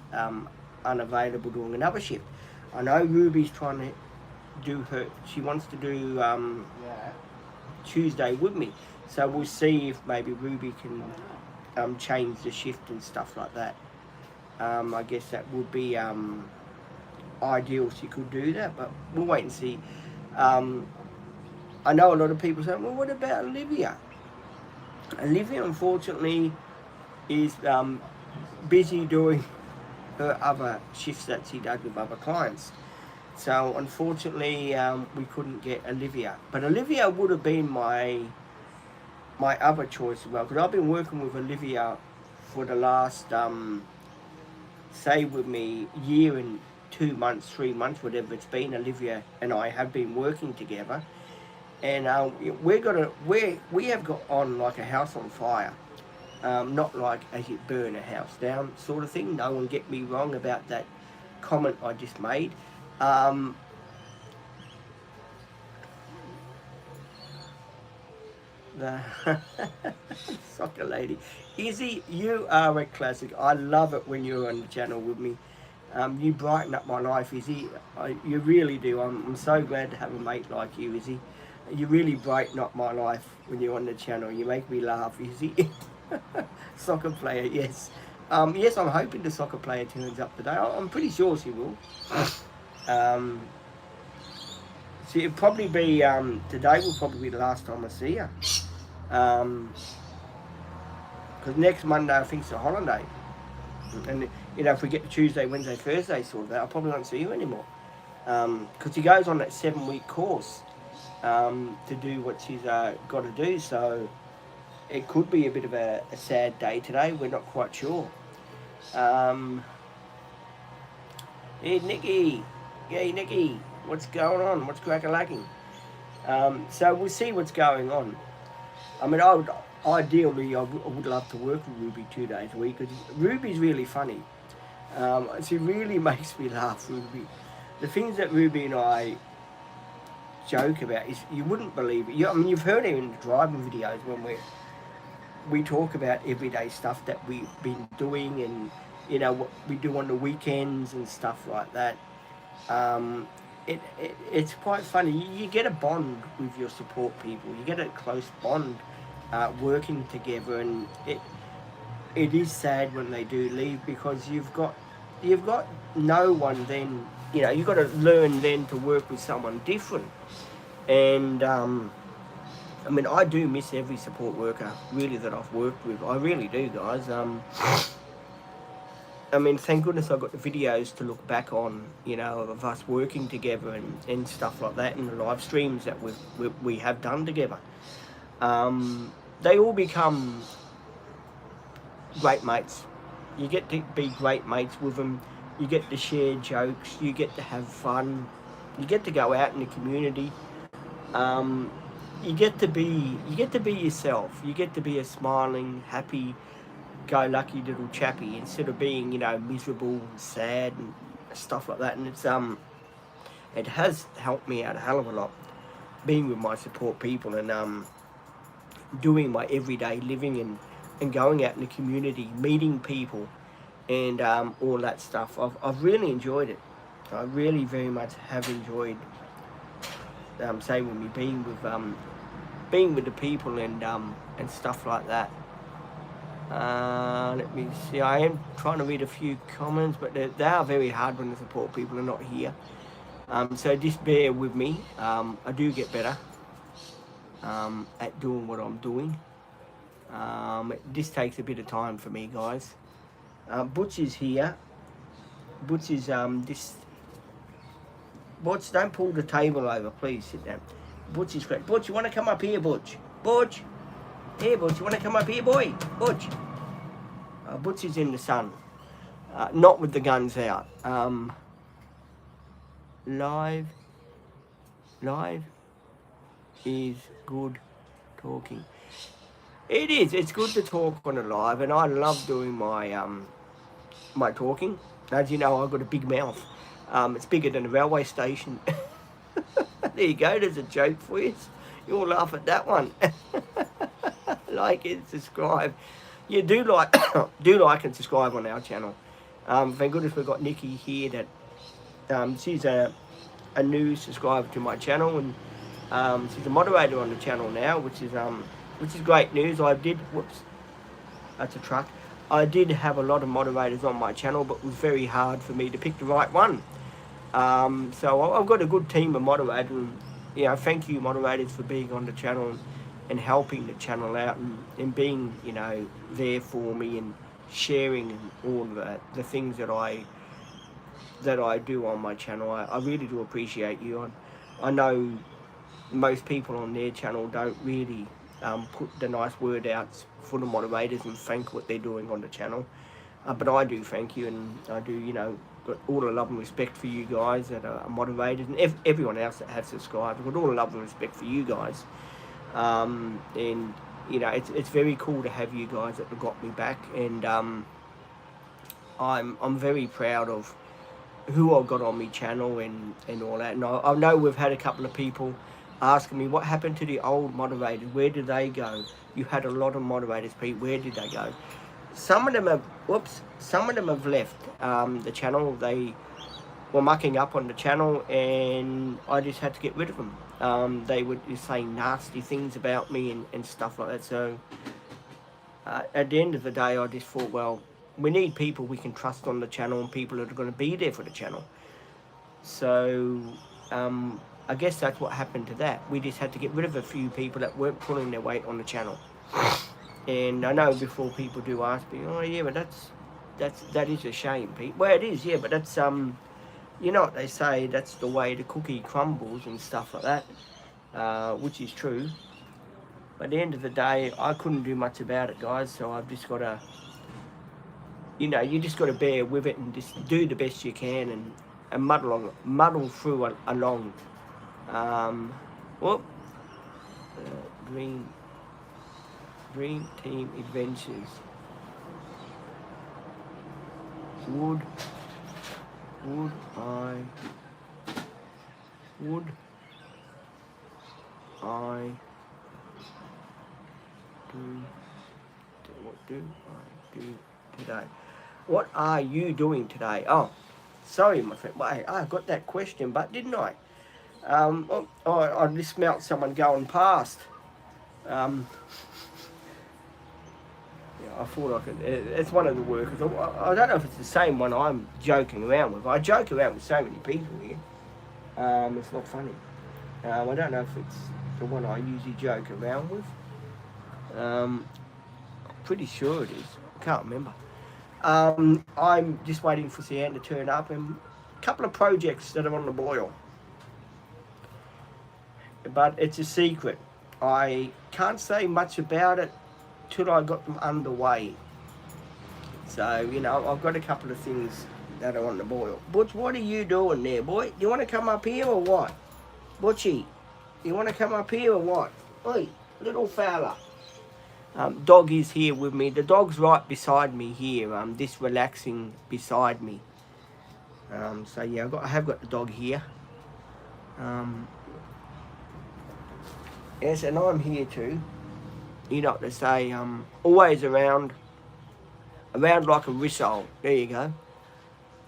unavailable doing another shift. I know Ruby's trying to do her. She wants to do Tuesday with me, so we'll see if maybe Ruby can change the shift and stuff like that. I guess that would be ideal if she could do that, but we'll wait and see. Um, I know a lot of people say, well, what about Olivia? Olivia, unfortunately, is busy doing her other shifts that she does with other clients. So unfortunately, we couldn't get Olivia. But Olivia would have been my other choice as well, because I've been working with Olivia for the last, say with me, year and 2 months, 3 months, whatever it's been. Olivia and I have been working together, and we have got on like a house on fire. Not like as you burn a house down sort of thing. No one get me wrong about that comment I just made. The soccer lady. Izzy, you are a classic. I love it when you're on the channel with me. You brighten up my life, Izzy. You really do. I'm so glad to have a mate like you, Izzy. You really brighten up my life when you're on the channel. You make me laugh, Izzy. Soccer player, yes. Yes, I'm hoping the soccer player turns up today. I'm pretty sure she will. So it'll probably be, today will probably be the last time I see her. Because next Monday I think it's a holiday. And, you know, if we get to Tuesday, Wednesday, Thursday sort of that, I probably won't see you anymore. Because she goes on that 7-week course to do what she's got to do. So it could be a bit of a sad day today. We're not quite sure. Hey, Nikki. Hey, Nikki. What's going on? What's crack-a-lacking? So we'll see what's going on. I mean, ideally, I would love to work with Ruby 2 days a week, because Ruby's really funny. She really makes me laugh, Ruby. The things that Ruby and I joke about is, you wouldn't believe it. I mean, you've heard it in the driving videos when we talk about everyday stuff that we've been doing, and, you know, what we do on the weekends and stuff like that. It's quite funny. You get a bond with your support people. You get a close bond working together, and it is sad when they do leave, because you've got no one then. You know, you've got to learn then to work with someone different. And I mean, I do miss every support worker really that I've worked with. I really do, guys. I mean, thank goodness I've got the videos to look back on, you know, of us working together and stuff like that, and the live streams that we have done together. They all become great mates. You get to be great mates with them. You get to share jokes. You get to have fun. You get to go out in the community. You get to be yourself. You get to be a smiling, happy, go-lucky little chappy, instead of being, you know, miserable and sad and stuff like that. And it has helped me out a hell of a lot, being with my support people and doing my everyday living and going out in the community, meeting people, and all that stuff. I've really enjoyed it. I really very much have enjoyed same with me being with the people and stuff like that. Let me see. I am trying to read a few comments, but they are very hard when the support people are not here. So just bear with me. I do get better at doing what I'm doing. This takes a bit of time for me, guys. Butch is here. Butch is this. Butch, don't pull the table over, please. Sit down. Butch is great. Butch, you want to come up here, Butch? Butch. Here, Butch, you want to come up here, boy? Butch. Butch is in the sun. Not with the guns out. Live is good talking. It is. It's good to talk on a live, and I love doing my my talking. As you know, I've got a big mouth. It's bigger than a railway station. There you go, there's a joke for you. You'll laugh at that one. Like and subscribe. Yeah, do like do like and subscribe on our channel. Thank goodness we've got Nikki here that she's a new subscriber to my channel, and she's a moderator on the channel now, which is great news. Whoops, that's a truck. I did have a lot of moderators on my channel, but it was very hard for me to pick the right one. So I've got a good team of moderators, and thank you moderators for being on the channel and helping the channel out, and being there for me and sharing and all the things that I do on my channel. I really do appreciate you. I know most people on their channel don't really put the nice word out for the moderators and thank what they're doing on the channel, but I do thank you, and I do got all the love and respect for you guys that are moderators, and everyone else that has subscribed. I've got all the love and respect for you guys, and it's very cool to have you guys that have got me back, and I'm very proud of who I've got on my channel and all that. And I know we've had a couple of people asking me what happened to the old moderators, where did they go? You had a lot of moderators, Pete, where did they go? Some of them have left the channel. They were mucking up on the channel, and I just had to get rid of them. They were just saying nasty things about me and stuff like that. So at the end of the day, I just thought, well, we need people we can trust on the channel, and people that are going to be there for the channel. So I guess that's what happened to that. We just had to get rid of a few people that weren't pulling their weight on the channel. And I know before people do ask me, oh yeah, but that is a shame, Pete. Well, it is, yeah, but that's what they say, that's the way the cookie crumbles and stuff like that, which is true. But at the end of the day, I couldn't do much about it, guys. So I've just got to, you just got to bear with it and just do the best you can and muddle through along. Dream Team Adventures. Would I do today? What are you doing today? Oh, sorry, my friend. Well, I got that question, but didn't I? I just smelt someone going past. I thought I could. It's one of the workers. I don't know if it's the same one I'm joking around with. I joke around with so many people here. It's not funny. I don't know if it's the one I usually joke around with. I'm pretty sure it is. I can't remember. I'm just waiting for Sian to turn up, and a couple of projects that are on the boil. But it's a secret. I can't say much about it till I got them underway. So, I've got a couple of things that are on the boil. Butch, what are you doing there, boy? Do you want to come up here or what? Butchie, you want to come up here or what? Oi, little fella. Dog is here with me. The dog's right beside me here, just relaxing beside me. So yeah, I have got the dog here. Yes, and I'm here too. You know what they say, always around like a rissole. There you go.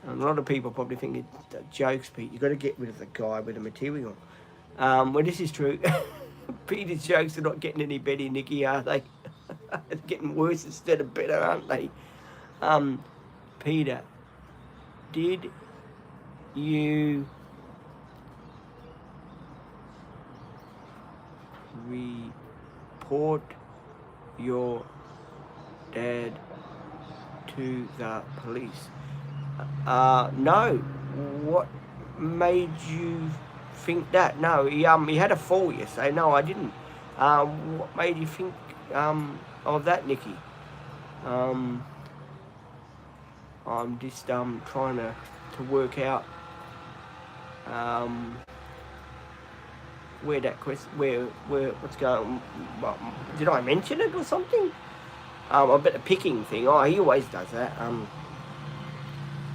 A lot of people probably think it's jokes, Pete. You've got to get rid of the guy with the material. Well, this is true. Peter's jokes are not getting any better, Nikki, are they? It's getting worse instead of better, aren't they? Peter, did you report your dad to the police? No. What made you think that? No, he had a fall yesterday. No, I didn't. What made you think of that, Nikki? I'm just trying to work out where that question, where what's going. Well, did I mention it or something? I bet the picking thing. Oh, he always does that.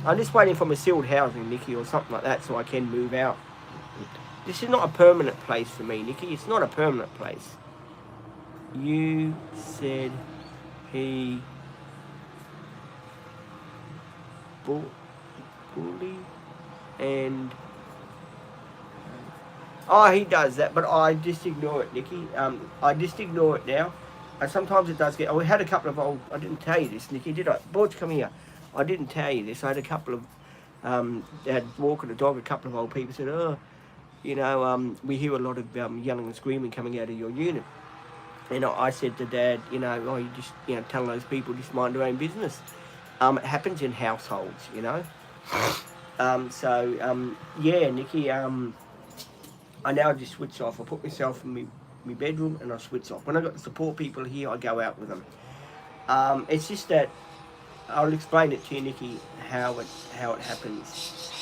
I'm just waiting for my sealed housing, Nikki, or something like that, so I can move out. This is not a permanent place for me, Nikki. It's not a permanent place. You said he bully and oh, he does that, but I just ignore it, Nikki. I just ignore it now. And sometimes it does get. Oh, we had a couple of old. I didn't tell you this, Nikki, did I? Borge, come here. I didn't tell you this. I had a couple of. They had walking the dog. A couple of old people said, "Oh, we hear a lot of yelling and screaming coming out of your unit." And I said to Dad, oh, you just, tell those people just mind their own business. It happens in households, Yeah, Nikki. I now just switch off. I put myself in my bedroom and I switch off. When I got the support people here, I go out with them. It's just that I'll explain it to you, Nikki, how it happens.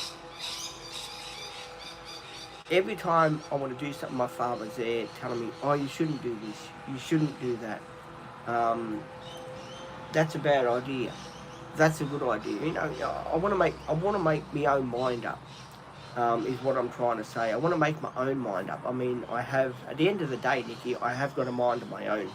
Every time I want to do something, my father's there telling me, "Oh, you shouldn't do this. You shouldn't do that. That's a bad idea. That's a good idea." I want to make my own mind up. Is what I'm trying to say. I want to make my own mind up. I mean, I have, at the end of the day, Nikki, I have got a mind of my own.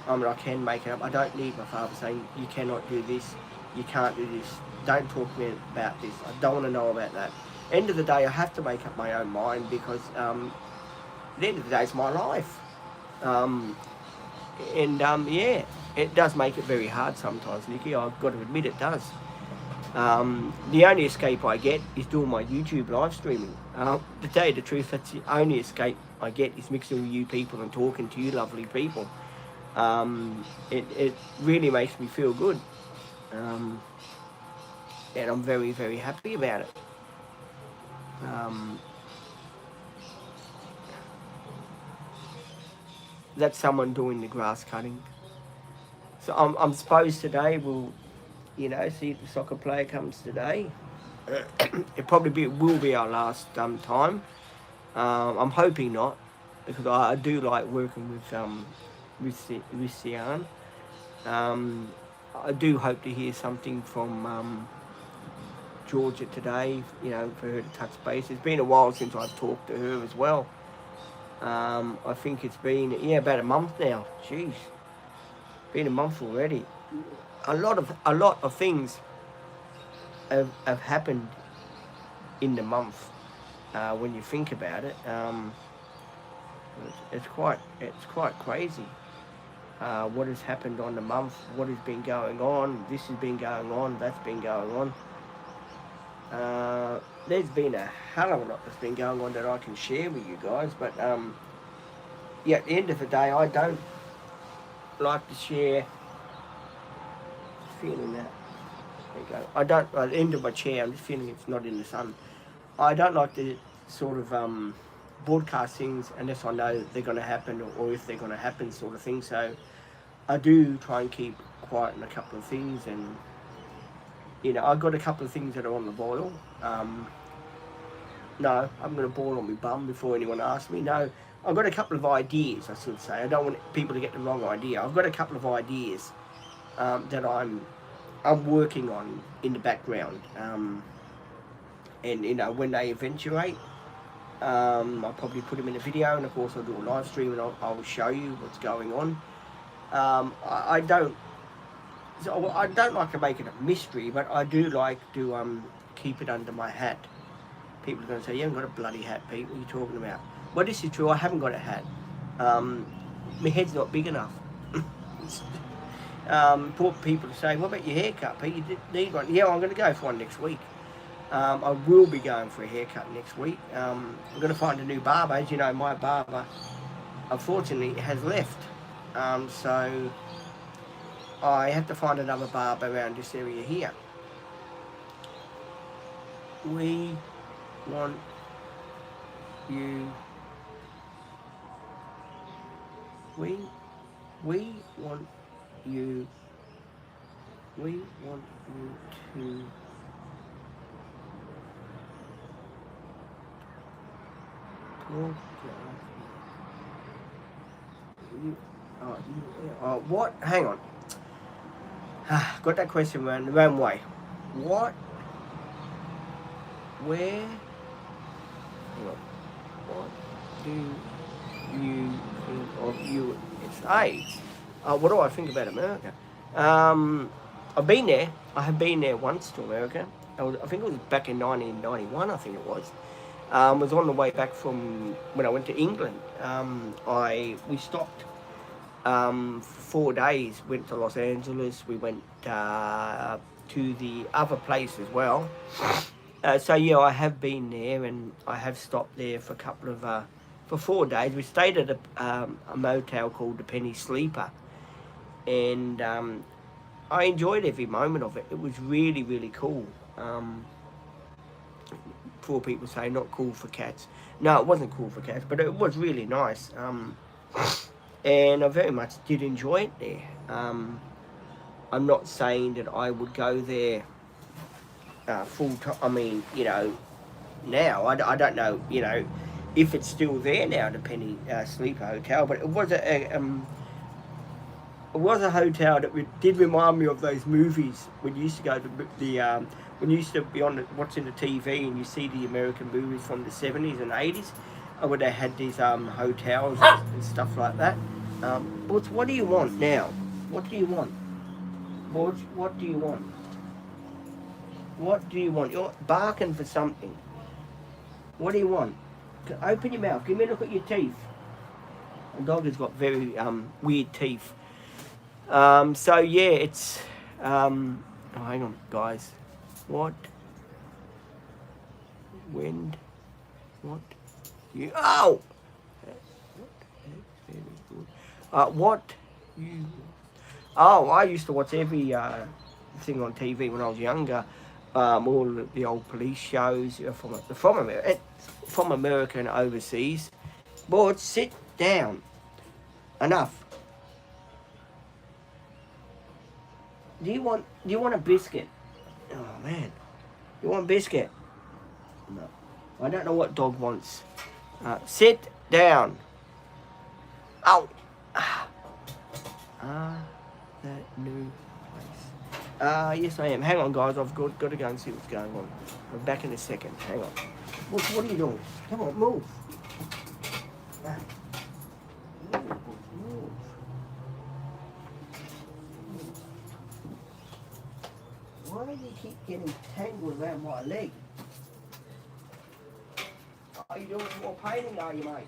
I can make it up. I don't need my father saying, "You cannot do this, you can't do this, don't talk to me about this, I don't want to know about that." End of the day, I have to make up my own mind because at the end of the day, it's my life. Yeah, it does make it very hard sometimes, Nikki. I've got to admit it does. The only escape I get is doing my YouTube live streaming. To tell you the truth, that's the only escape I get is mixing with you people and talking to you lovely people. It really makes me feel good. And I'm very, very happy about it. That's someone doing the grass cutting. So I'm supposed today we'll, see if the soccer player comes today. It probably will be our last time. I'm hoping not, because I do like working with Sian. I do hope to hear something from Georgia today, for her to touch base. It's been a while since I've talked to her as well. I think it's been, about a month now. Jeez, been a month already. A lot of things have happened in the month. When you think about it, it's quite crazy. What has happened on the month? What has been going on? This has been going on. That's been going on. There's been a hell of a lot that's been going on that I can share with you guys, but at the end of the day, I don't like to share. Feeling that. There you go. I don't. At the end of my chair, I'm just feeling it's not in the sun. I don't like to sort of broadcast things unless I know they're going to happen or if they're going to happen, sort of thing. So I do try and keep quiet on a couple of things, and I've got a couple of things that are on the boil. No, I'm going to boil on my bum before anyone asks me. No, I've got a couple of ideas, I should say. I don't want people to get the wrong idea. I've got a couple of ideas that I'm working on in the background. And when they eventuate, I'll probably put them in a video, and of course I'll do a live stream and I'll show you what's going on. I don't like to make it a mystery, but I do like to keep it under my hat. People are going to say, "You haven't got a bloody hat, Pete. What are you talking about?" Well, this is true. I haven't got a hat. My head's not big enough. Poor people say, "What about your haircut, Pete? You need one." Yeah, I'm going to go for one next week. I will be going for a haircut next week. I'm going to find a new barber. As you know, my barber, unfortunately, has left. So I have to find another barber around this area here. We want you. We want you. We want you to. What? Hang on. Got that question wrong way. What Where? Hang on. What do you think of USA? What do I think about America? I've been there. I have been there once to America. I think it was back in 1991. I think it was. Was on the way back from when I went to England. We stopped for 4 days. Went to Los Angeles. We went to the other place as well. So yeah, I have been there, and I have stopped there for a couple of for 4 days. We stayed at a motel called the Penny Sleeper, and I enjoyed every moment of it. It was really, really cool. Poor people say not cool for cats. No, it wasn't cool for cats, but it was really nice. And I very much did enjoy it there. I'm not saying that I would go there full time. I mean, now I don't know, if it's still there now, the Penny Sleeper Hotel, but it was a hotel that did remind me of those movies when you used to go to when you used to be watching the TV and you see the American movies from the 70s and 80s, where they had these hotels and stuff like that. But what do you want now? What do you want? What do you want? What do you want? You're barking for something. What do you want? Open your mouth. Give me a look at your teeth. The dog has got very weird teeth. So yeah, it's hang on, guys. What? Wind? What? You? Oh! What? You? Oh, I used to watch every thing on TV when I was younger. All the old police shows from America and overseas. Boy, sit down. Enough. Do you want a biscuit? Oh man, you want a biscuit? No, I don't know what dog wants. Sit down. Ow. That new place. Yes I am. Hang on guys, I've got to go and see what's going on. I'm back in a second. Hang on. What are you doing? Come on, move. Move. Why do you keep getting tangled around my leg? Are you doing more painting, are you, mate?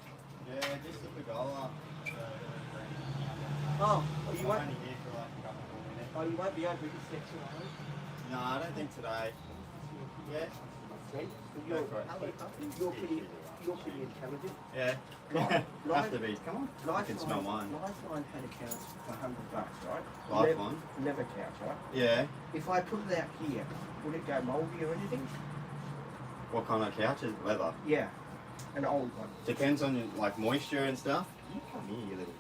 Yeah, just a pergola. You won't be here for like a couple more minutes. Oh, you won't be able to step to it? No, I don't think today. Yeah? You're pretty intelligent. Yeah. Have to be. Come on. I can smell mine. Lifeline had a couch for $100, right? Lifeline? Leather couch, right? Yeah. If I put it out here, would it go mouldy or anything? What kind of couch is leather? Yeah. An old one. Depends on like moisture and stuff. You come here, you little.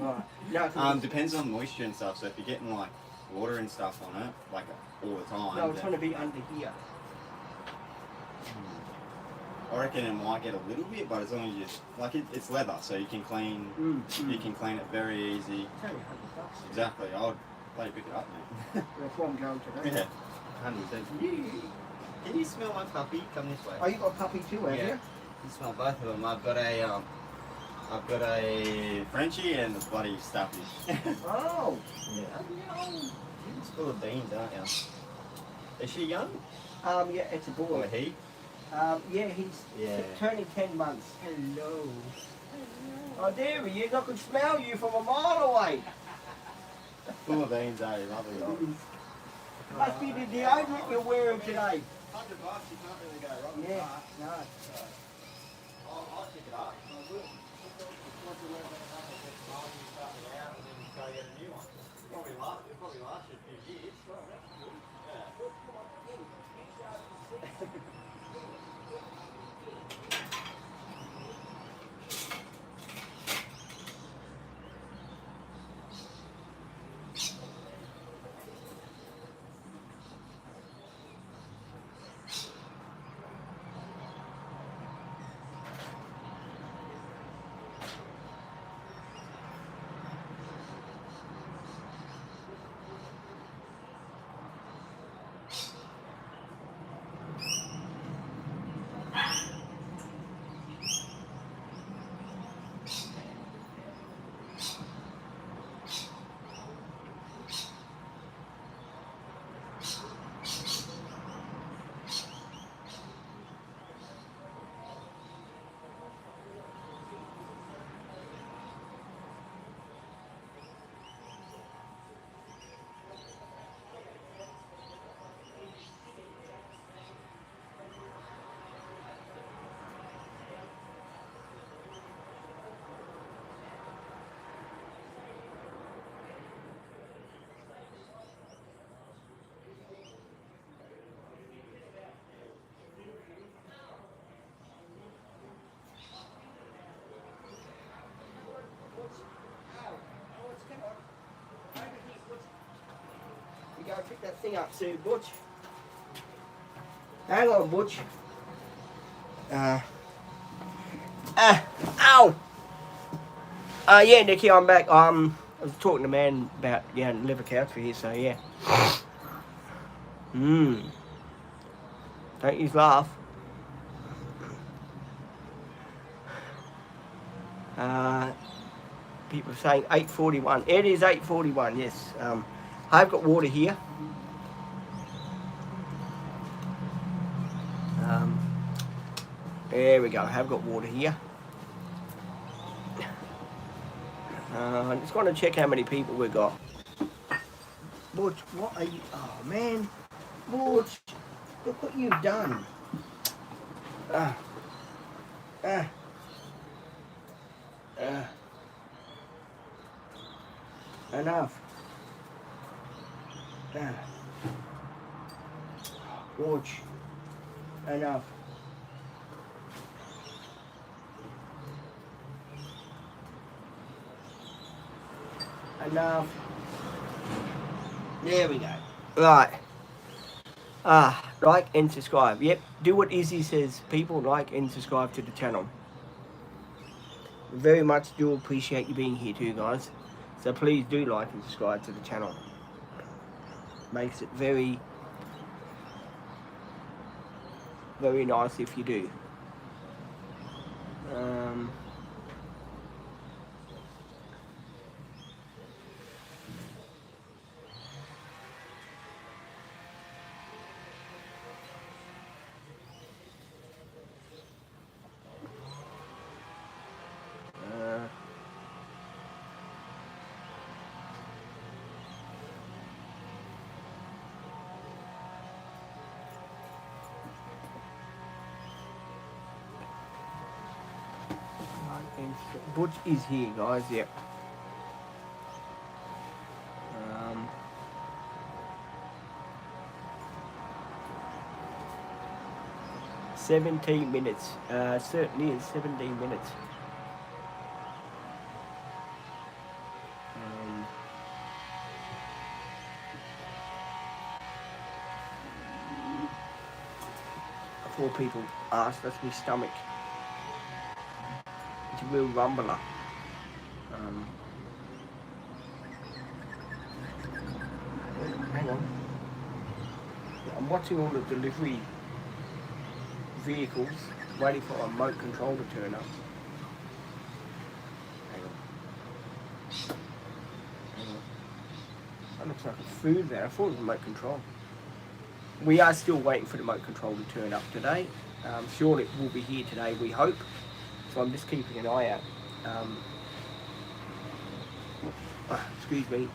Right. No, depends on moisture and stuff. So if you're getting like water and stuff on it, like all the time. No, it's going to be under here. I reckon it might get a little bit, but as long as you like it's leather, so you can clean. You can clean it very easy. It's only $100. Exactly. I'd play pick it up, man. That's what I'm going to do. Yeah. 100%. Can you smell my puppy? Come this way. Oh, you got a puppy too, have you? You smell both of them. I've got a Frenchie and a bloody Stuffy. Oh. Yeah. You're full of beans, aren't you? Is she young? Yeah, it's a boy. Or he? Yeah, he's turning 10 months. Hello. Oh, there he is. I could smell you from a mile away. Full of beans, eh? Lovely dog. Must be the deodorant you're wearing today. $100, you can't really go wrong. Yeah, no. I'll pick it up. I will. Probably last you a few years. that thing up too, Butch. Hang on, Butch. Ow! Yeah, Nicky, I'm back. I was talking to man about liver couch for here, so yeah. Don't you laugh. People are saying 8:41. It is 8:41. Yes. I've got water here. There we go. I've got water here. I'm just going to check how many people we've got. Butch, what are you... Oh, man. Butch, look what you've done. Enough. Butch, enough. Enough. There we go. Right. Like and subscribe. Yep. Do what Izzy says. People, like and subscribe to the channel. Very much do appreciate you being here too, guys. So please do like and subscribe to the channel. Makes it very, very nice if you do. Butch is here, guys. Yep. 17 minutes. Certainly is 17 minutes. Before people ask, that's my stomach. It's a real rumbler. Hang on. I'm watching all the delivery vehicles, waiting for a remote control to turn up. Hang on. That looks like a food there. I thought it was remote control. We are still waiting for the remote control to turn up today. Surely it will be here today, we hope. So I'm just keeping an eye out. Excuse me.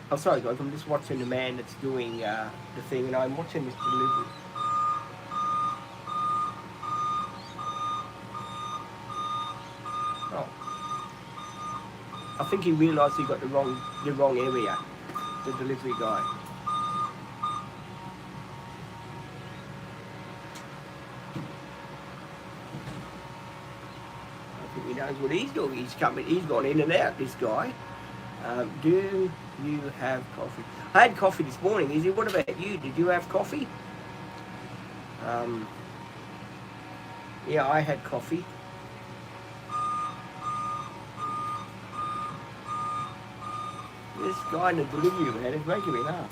Oh, sorry guys, I'm just watching the man that's doing the thing, and I'm watching this delivery. Oh. I think he realised he got the wrong area, the delivery guy. I think he knows what he's doing. He's gone in and out, this guy. Do you have coffee? I had coffee this morning. Izzy, what about you? Did you have coffee? Yeah, I had coffee. This guy in the delivery man is making me laugh.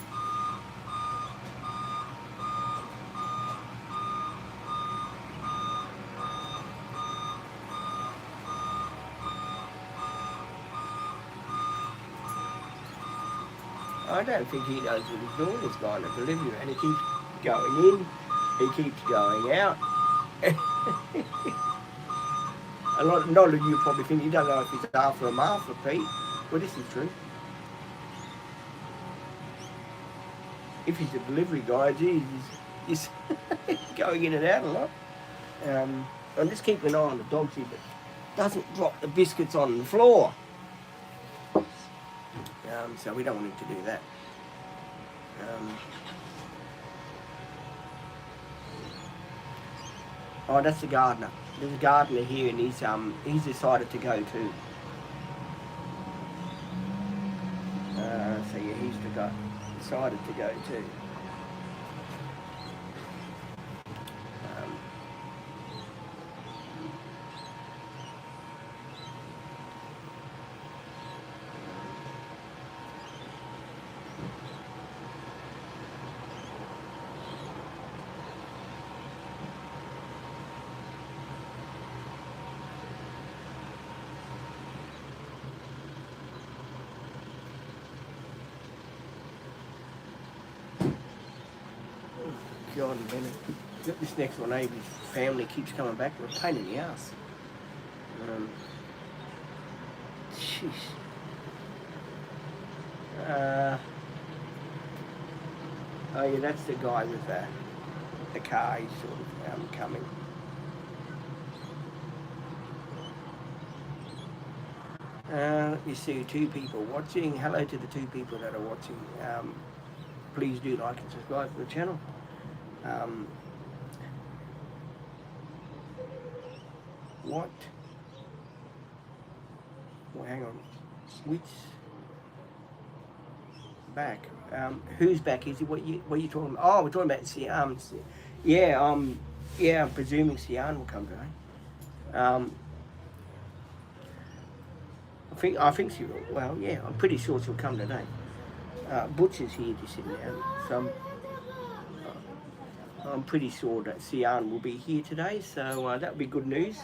I don't think he knows what he's doing, this guy in the delivery man. He keeps going in, he keeps going out. A lot of you probably think, you don't know if he's after him after Pete. Well, this is true. If he's a delivery guy, geez, he's going in and out a lot. I'm just keeping an eye on the dogs here, but doesn't drop the biscuits on the floor. So we don't want him to do that. Oh, that's the gardener. There's a gardener here, and he's decided to go too. So yeah, he's decided to go too. God, man. Look, this next one, his family keeps coming back. We're a pain in the ass. Jeez. Oh yeah, that's the guy with the car. He's sort of coming. Let me see, 2 people watching. Hello to the 2 people that are watching. Please do like and subscribe to the channel. What? Well, hang on. Which back? Who's back? Is it what you talking about? Oh, we're talking about Sian. Yeah. Yeah. I'm presuming Sian will come today. I think she will. Well, yeah. I'm pretty sure she'll come today. Butch is here just sitting down. So I'm pretty sure that Sian will be here today, so that'll be good news.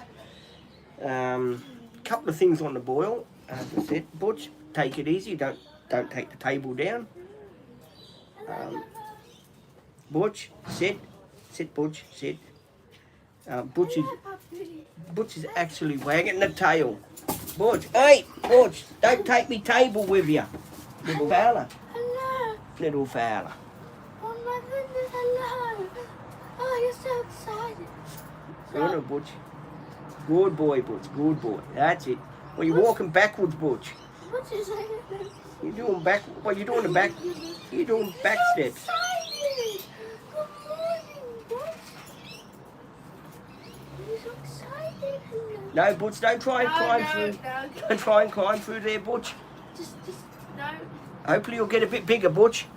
Couple of things on the boil. As I said, Butch, take it easy. Don't take the table down. Butch, sit, Butch, sit. Butch is actually wagging the tail. Butch, hey, Butch, don't take me table with you, little fella. Hello. Little fella. Oh my goodness, hello. Oh, you're so excited. Good, Butch. Good boy, Butch. Good boy. That's it. Well, you're walking backwards, Butch. What is that? You're doing back. Well, you're doing the back. You're doing back steps. Excited. Good morning, Butch. You're so excited. Hello. No, Butch, don't try and climb through. No. Don't try and climb through there, Butch. Just no. Hopefully you'll get a bit bigger, Butch,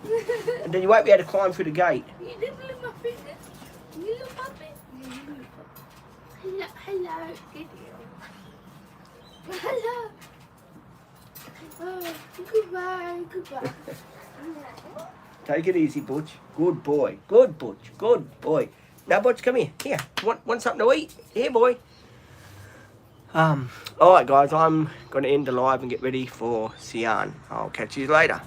and then you won't be able to climb through the gate. You didn't lift my fingers. You look up it. Hello, hello. Good girl. Hello. Oh, goodbye. Take it easy, Butch. Good boy. Good Butch. Good boy. Now, Butch, come here. Here. Want something to eat? Here, boy. Alright, guys. I'm going to end the live and get ready for Sian. I'll catch you later.